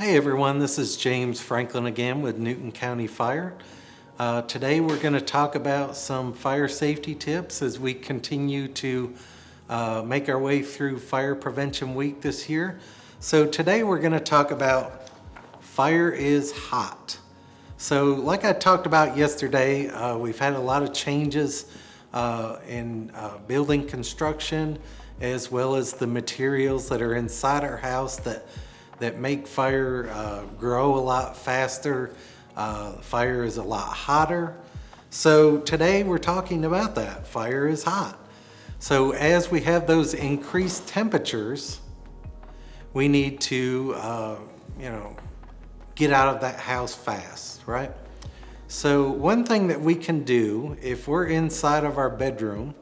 Hey everyone, this is James Franklin again with Newton County Fire. Today we're going to talk about some fire safety tips as we continue to make our way through Fire Prevention Week this year. So today we're going to talk about fire is hot. So like I talked about yesterday, we've had a lot of changes in building construction as well as the materials that are inside our house that make fire grow a lot faster. Fire is a lot hotter. So today we're talking about that. Fire is hot. So as we have those increased temperatures, we need to, get out of that house fast, right? So one thing that we can do if we're inside of our bedroom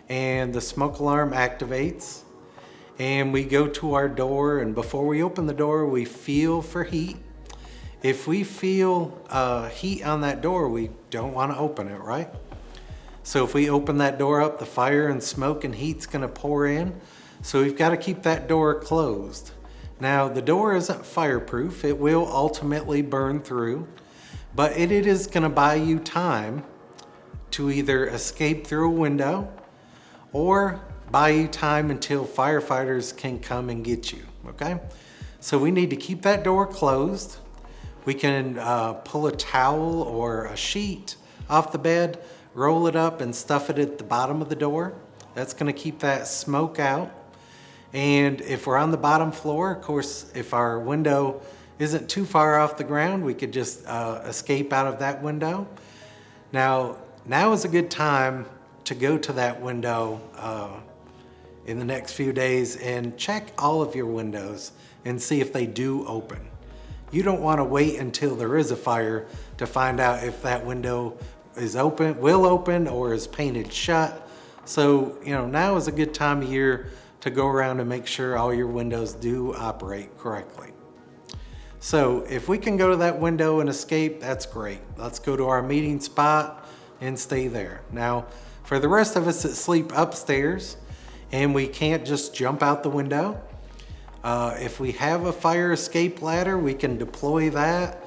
and the smoke alarm activates, and we go to our door, and before we open the door, we feel for heat. If we feel heat on that door, we don't want to open it, right? So if we open that door up, the fire and smoke and heat's going to pour in. So we've got to keep that door closed. Now, the door isn't fireproof. It will ultimately burn through, but it is going to buy you time to either escape through a window or buy you time until firefighters can come and get you, okay? So we need to keep that door closed. We can pull a towel or a sheet off the bed, roll it up and stuff it at the bottom of the door. That's gonna keep that smoke out. And if we're on the bottom floor, of course, if our window isn't too far off the ground, we could just escape out of that window. Now is a good time to go to that window in the next few days and check all of your windows and see if they do open. You don't want to wait until there is a fire to find out if that window is open, will open, or is painted shut. So, now is a good time of year to go around and make sure all your windows do operate correctly. So if we can go to that window and escape, that's great. Let's go to our meeting spot and stay there. Now, for the rest of us that sleep upstairs and we can't just jump out the window, if we have a fire escape ladder, we can deploy that.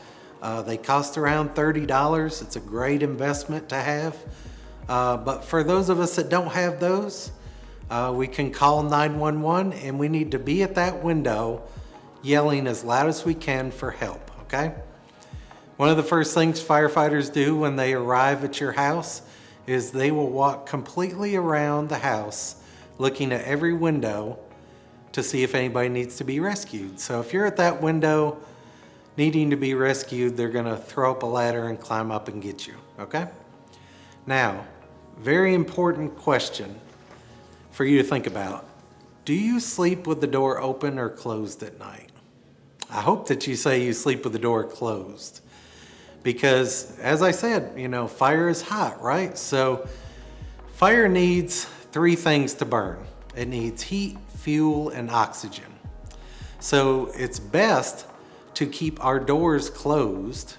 They cost around $30. It's a great investment to have. But for those of us that don't have those, we can call 911 and we need to be at that window yelling as loud as we can for help, okay? One of the first things firefighters do when they arrive at your house is they will walk completely around the house looking at every window to see if anybody needs to be rescued. So if you're at that window needing to be rescued, they're gonna throw up a ladder and climb up and get you, okay? Now, very important question for you to think about. Do you sleep with the door open or closed at night? I hope that you say you sleep with the door closed because, as I said, fire is hot, right? So fire needs three things to burn. It needs heat, fuel, and oxygen. So it's best to keep our doors closed.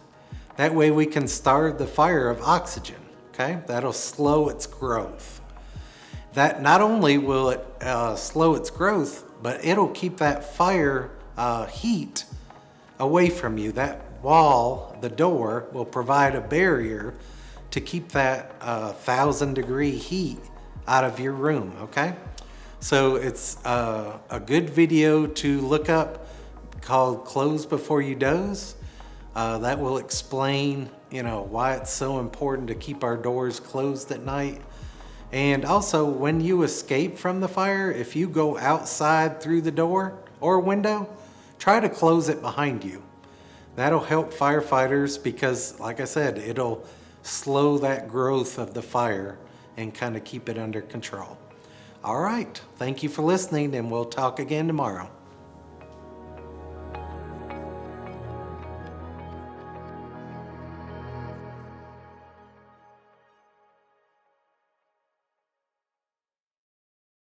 That way we can starve the fire of oxygen, okay? That'll slow its growth. That not only will it slow its growth, but it'll keep that fire heat away from you. That wall, the door, will provide a barrier to keep that 1,000-degree heat out of your room, okay? So it's a good video to look up called Close Before You Doze. That will explain, why it's so important to keep our doors closed at night. And also, when you escape from the fire, if you go outside through the door or window, try to close it behind you. That'll help firefighters because, like I said, it'll slow that growth of the fire and kind of keep it under control. All right, thank you for listening, and we'll talk again tomorrow.